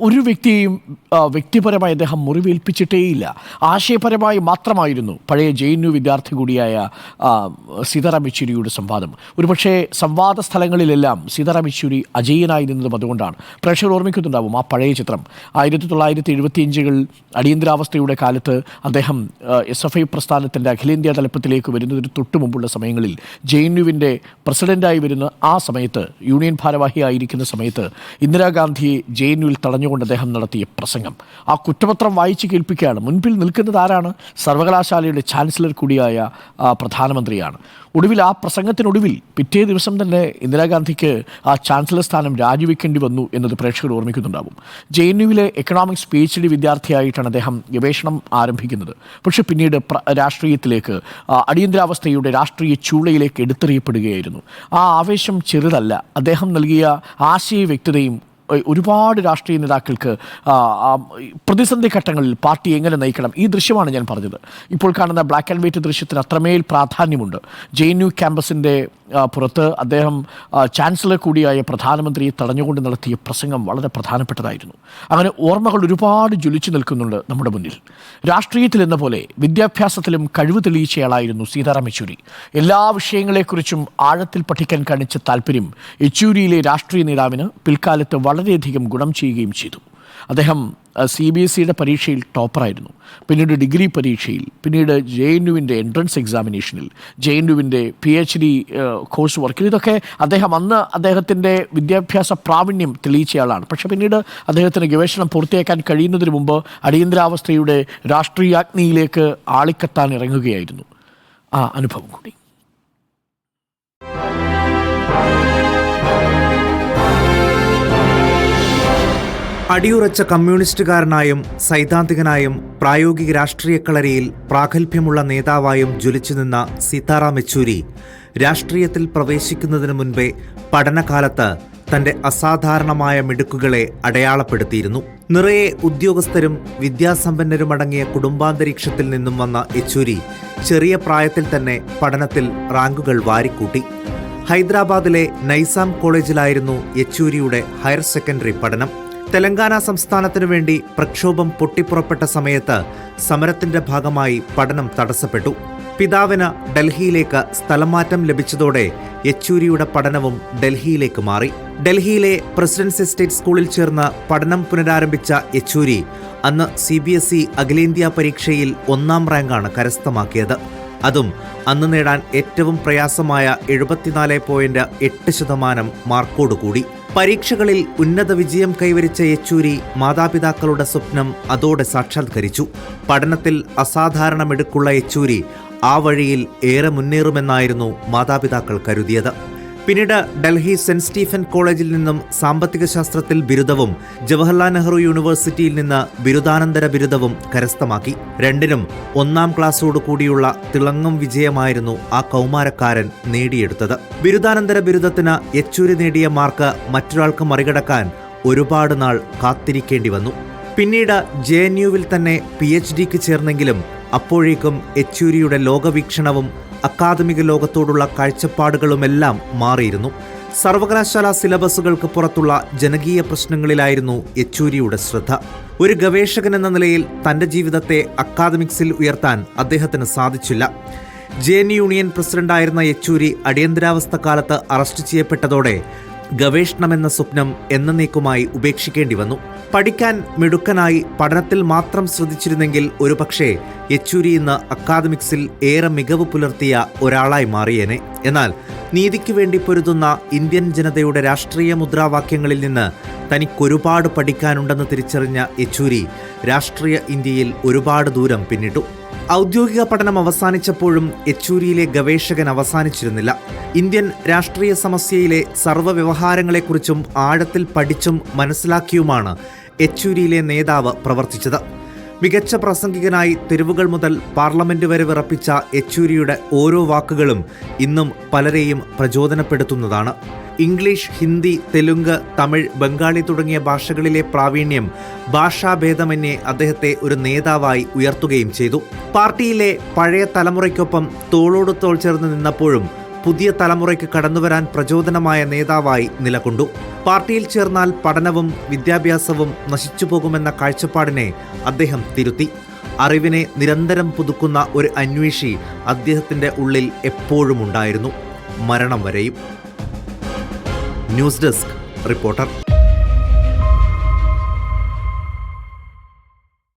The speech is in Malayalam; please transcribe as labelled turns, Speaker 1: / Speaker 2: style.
Speaker 1: ഒരു വ്യക്തിയെയും വ്യക്തിപരമായി അദ്ദേഹം മുറിവേൽപ്പിച്ചിട്ടേയില്ല. ആശയപരമായി മാത്രമായിരുന്നു പഴയ JNU വിദ്യാർത്ഥി കൂടിയായ സീതാറാം യെച്ചൂരിയുടെ സംവാദം. ഒരുപക്ഷെ സംവാദ സ്ഥലങ്ങളിലെല്ലാം സീതാറാം യെച്ചൂരി അജയ്യനായി നിന്നതും അതുകൊണ്ടാണ്. പ്രേക്ഷകർ ഓർമ്മിക്കുന്നുണ്ടാവും ആ പഴയ ചിത്രം. 1975 അടിയന്തരാവസ്ഥയുടെ കാലത്ത് അദ്ദേഹം SFI പ്രസ്ഥാനത്തിൻ്റെ അഖിലേന്ത്യാ തലപ്പത്തിലേക്ക് വരുന്നതിന് തൊട്ടു മുമ്പുള്ള സമയങ്ങളിൽ JNUവിൻ്റെ പ്രസിഡൻ്റായി വരുന്ന ആ സമയത്ത്, യൂണിയൻ ഭാരവാഹിയായിരിക്കുന്ന സമയത്ത് ഇന്ദിരാഗാന്ധിയെ JNUവിൽ തടഞ്ഞുകൊണ്ട് അദ്ദേഹം നടത്തിയ പ്രസംഗം, ആ കുറ്റപത്രം വായിച്ച് കേൾപ്പിക്കുകയാണ്. മുൻപിൽ നിൽക്കുന്നത് ആരാണ്? സർവകലാശാലയുടെ ചാൻസലർ കൂടിയായ പ്രധാനമന്ത്രിയാണ്. ഒടുവിൽ ആ പ്രസംഗത്തിനൊടുവിൽ പിറ്റേ ദിവസം തന്നെ ഇന്ദിരാഗാന്ധിക്ക് ആ ചാൻസലർ സ്ഥാനം രാജിവെക്കേണ്ടി വന്നു എന്നത് പ്രേക്ഷകർ ഓർമ്മിക്കുന്നുണ്ടാവും. JNUവിലെ എക്കണോമിക്സ് PhD വിദ്യാർത്ഥിയായിട്ടാണ് അദ്ദേഹം ഗവേഷണം ആരംഭിക്കുന്നത്. പക്ഷേ പിന്നീട് രാഷ്ട്രീയത്തിലേക്ക്, അടിയന്തരാവസ്ഥയുടെ രാഷ്ട്രീയ ചൂളയിലേക്ക് എടുത്തെറിയപ്പെടുകയായിരുന്നു. ആ ആവേശം ചെറുതല്ല. അദ്ദേഹം നൽകിയ ആശയ വ്യക്തതയും ഒരുപാട് രാഷ്ട്രീയ നേതാക്കൾക്ക് പ്രതിസന്ധി ഘട്ടങ്ങളിൽ പാർട്ടി എങ്ങനെ നയിക്കണം, ഈ ദൃശ്യമാണ് ഞാൻ പറഞ്ഞത്. ഇപ്പോൾ കാണുന്ന ബ്ലാക്ക് ആൻഡ് വൈറ്റ് ദൃശ്യത്തിന് അത്രമേൽ പ്രാധാന്യമുണ്ട്. JNU ക്യാമ്പസിൻ്റെ പുറത്ത് അദ്ദേഹം ചാൻസലർ കൂടിയായ പ്രധാനമന്ത്രിയെ തടഞ്ഞുകൊണ്ട് നടത്തിയ പ്രസംഗം വളരെ പ്രധാനപ്പെട്ടതായിരുന്നു. അങ്ങനെ ഓർമ്മകൾ ഒരുപാട് ജ്വലിച്ചു നിൽക്കുന്നുണ്ട് നമ്മുടെ മുന്നിൽ. രാഷ്ട്രീയത്തിൽ എന്ന പോലെ വിദ്യാഭ്യാസത്തിലും കഴിവ് തെളിയിച്ചയാളായിരുന്നു സീതാറാം യെച്ചൂരി. എല്ലാ വിഷയങ്ങളെക്കുറിച്ചും ആഴത്തിൽ പഠിക്കാൻ കാണിച്ച താല്പര്യം യെച്ചൂരിയിലെ രാഷ്ട്രീയ നേതാവിന് പിൽക്കാലത്ത് വളരെയധികം ഗുണം ചെയ്യുകയും ചെയ്തു. അദ്ദേഹം CBSEയുടെ പരീക്ഷയിൽ ടോപ്പറായിരുന്നു. പിന്നീട് ഡിഗ്രി പരീക്ഷയിൽ, പിന്നീട് JNUവിൻ്റെ എൻട്രൻസ് എക്സാമിനേഷനിൽ, JNUവിൻ്റെ PhD കോഴ്സ് വർക്കിൽ, ഇതൊക്കെ അദ്ദേഹത്തിൻ്റെ വിദ്യാഭ്യാസ പ്രാവീണ്യം തെളിയിച്ചയാളാണ്. പക്ഷേ പിന്നീട് അദ്ദേഹത്തിന് ഗവേഷണം പൂർത്തിയാക്കാൻ കഴിയുന്നതിന് മുമ്പ് അടിയന്തരാവസ്ഥയുടെ രാഷ്ട്രീയാഗ്നിയിലേക്ക് ആളിക്കത്താൻ ഇറങ്ങുകയായിരുന്നു. ആ അനുഭവം കൂടി.
Speaker 2: അടിയുറച്ച കമ്മ്യൂണിസ്റ്റുകാരനായും സൈദ്ധാന്തികനായും പ്രായോഗിക രാഷ്ട്രീയ കളരിയിൽ പ്രാഗൽഭ്യമുള്ള നേതാവായും ജ്വലിച്ചുനിന്ന സീതാറാം യെച്ചൂരി രാഷ്ട്രീയത്തിൽ പ്രവേശിക്കുന്നതിന് മുൻപേ പഠനകാലത്ത് തന്റെ അസാധാരണമായ മിടുക്കുകളെ അടയാളപ്പെടുത്തിയിരുന്നു. നിറയെ ഉദ്യോഗസ്ഥരും വിദ്യാസമ്പന്നരുമടങ്ങിയ കുടുംബാന്തരീക്ഷത്തിൽ നിന്നും വന്ന യെച്ചൂരി ചെറിയ പ്രായത്തിൽ തന്നെ പഠനത്തിൽ റാങ്കുകൾ വാരിക്കൂട്ടി. ഹൈദരാബാദിലെ നൈസാം കോളേജിലായിരുന്നു യെച്ചൂരിയുടെ ഹയർ സെക്കൻഡറി പഠനം. തെലങ്കാന സംസ്ഥാനത്തിനു വേണ്ടി പ്രക്ഷോഭം പൊട്ടിപ്പുറപ്പെട്ട സമയത്ത് സമരത്തിന്റെ ഭാഗമായി പഠനം തടസ്സപ്പെട്ടു. പിതാവിന് ഡൽഹിയിലേക്ക് സ്ഥലമാറ്റം ലഭിച്ചതോടെ യെച്ചൂരിയുടെ പഠനവും ഡൽഹിയിലേക്ക് മാറി. ഡൽഹിയിലെ പ്രസിഡൻസ് എസ്റ്റേറ്റ് സ്കൂളിൽ ചേർന്ന് പഠനം പുനരാരംഭിച്ച യെച്ചൂരി അന്ന് CBSE അഖിലേന്ത്യാ പരീക്ഷയിൽ 1ാം റാങ്കാണ് കരസ്ഥമാക്കിയത്. അതും അന്ന് നേടാൻ ഏറ്റവും പ്രയാസമായ 74.8% മാർക്കോടുകൂടി. പരീക്ഷകളിൽ ഉന്നത വിജയം കൈവരിച്ച യെച്ചൂരി മാതാപിതാക്കളുടെ സ്വപ്നം അതോടെ സാക്ഷാത്കരിച്ചു. പഠനത്തിൽ അസാധാരണ മിടുക്കുള്ള യെച്ചൂരി ആ വഴിയിൽ ഏറെ മുന്നേറുമെന്നായിരുന്നു മാതാപിതാക്കൾ കരുതിയത്. പിന്നീട് ഡൽഹി സെന്റ് സ്റ്റീഫൻ കോളേജിൽ നിന്നും സാമ്പത്തിക ശാസ്ത്രത്തിൽ ബിരുദവും ജവഹർലാൽ നെഹ്റു യൂണിവേഴ്സിറ്റിയിൽ നിന്ന് ബിരുദാനന്തര ബിരുദവും കരസ്ഥമാക്കി. രണ്ടിനും 1ാം ക്ലാസ്സോടുകൂടിയുള്ള തിളങ്ങും വിജയമായിരുന്നു ആ കൗമാരക്കാരൻ നേടിയെടുത്തത്. ബിരുദാനന്തര ബിരുദത്തിന് യെച്ചൂരി നേടിയ മാർക്ക് മറ്റൊരാൾക്ക് മറികടക്കാൻ ഒരുപാട് നാൾ കാത്തിരിക്കേണ്ടി വന്നു. പിന്നീട് JNUവിൽ തന്നെ PhDക്ക് ചേർന്നെങ്കിലും അപ്പോഴേക്കും യെച്ചൂരിയുടെ ലോകവീക്ഷണവും അക്കാദമിക ലോകത്തോടുള്ള കാഴ്ചപ്പാടുകളുമെല്ലാം മാറിയിരുന്നു. സർവകലാശാല സിലബസുകൾക്ക് പുറത്തുള്ള ജനകീയ പ്രശ്നങ്ങളിലായിരുന്നു യെച്ചൂരിയുടെ ശ്രദ്ധ. ഒരു ഗവേഷകൻ എന്ന നിലയിൽ തന്റെ ജീവിതത്തെ അക്കാദമിക്സിൽ ഉയർത്താൻ അദ്ദേഹത്തിന് സാധിച്ചില്ല. JNU യൂണിയൻ പ്രസിഡന്റായിരുന്ന യെച്ചൂരി അടിയന്തരാവസ്ഥ കാലത്ത് അറസ്റ്റ് ചെയ്യപ്പെട്ടതോടെ ഗവേഷണമെന്ന സ്വപ്നം എന്നേക്കുമായി ഉപേക്ഷിക്കേണ്ടി വന്നു. പഠിക്കാൻ മിടുക്കനായി പഠനത്തിൽ മാത്രം ശ്രദ്ധിച്ചിരുന്നെങ്കിൽ ഒരുപക്ഷേ യെച്ചൂരി ഇന്ന് അക്കാദമിക്സിൽ ഏറെ മികവ് പുലർത്തിയ ഒരാളായി മാറിയേനെ. എന്നാൽ നീതിക്ക് വേണ്ടി പൊരുതുന്ന ഇന്ത്യൻ ജനതയുടെ രാഷ്ട്രീയ മുദ്രാവാക്യങ്ങളിൽ നിന്ന് തനിക്കൊരുപാട് പഠിക്കാനുണ്ടെന്ന് തിരിച്ചറിഞ്ഞ യെച്ചൂരി രാഷ്ട്രീയ ഇന്ത്യയിൽ ഒരുപാട് ദൂരം പിന്നിട്ടു. ഔദ്യോഗിക പഠനം അവസാനിച്ചപ്പോഴും യെച്ചൂരിയിലെ ഗവേഷകൻ അവസാനിച്ചിരുന്നില്ല. ഇന്ത്യൻ രാഷ്ട്രീയ സമസ്യയിലെ സർവ്വവ്യവഹാരങ്ങളെക്കുറിച്ചും ആഴത്തിൽ പഠിച്ചും മനസ്സിലാക്കിയുമാണ് യെച്ചൂരിയിലെ നേതാവ് പ്രവർത്തിച്ചത്. മികച്ച പ്രസംഗികനായി തെരുവുകൾ മുതൽ പാർലമെന്റ് വരെ വിറപ്പിച്ച യെച്ചൂരിയുടെ ഓരോ വാക്കുകളും ഇന്നും പലരെയും പ്രചോദനപ്പെടുത്തുന്നതാണ്. ഇംഗ്ലീഷ്, ഹിന്ദി, തെലുങ്ക്, തമിഴ്, ബംഗാളി തുടങ്ങിയ ഭാഷകളിലെ പ്രാവീണ്യം ഭാഷാഭേദമന്യേ അദ്ദേഹത്തെ ഒരു നേതാവായി ഉയർത്തുകയും ചെയ്തു. പാർട്ടിയിലെ പഴയ തലമുറയ്ക്കൊപ്പം തോളോട് തോൾ ചേർന്ന് നിന്നപ്പോഴും പുതിയ തലമുറയ്ക്ക് കടന്നുവരാൻ പ്രചോദനമായ നേതാവായി നിലകൊണ്ടു. പാർട്ടിയിൽ ചേർന്നാൽ പഠനവും വിദ്യാഭ്യാസവും നശിച്ചുപോകുമെന്ന കാഴ്ചപ്പാടിനെ അദ്ദേഹം തിരുത്തി. അറിവിനെ നിരന്തരം പുതുക്കുന്ന ഒരു അന്വേഷി അദ്ദേഹത്തിന്റെ ഉള്ളിൽ എപ്പോഴും ഉണ്ടായിരുന്നു, മരണം വരെയും. News desk reporter.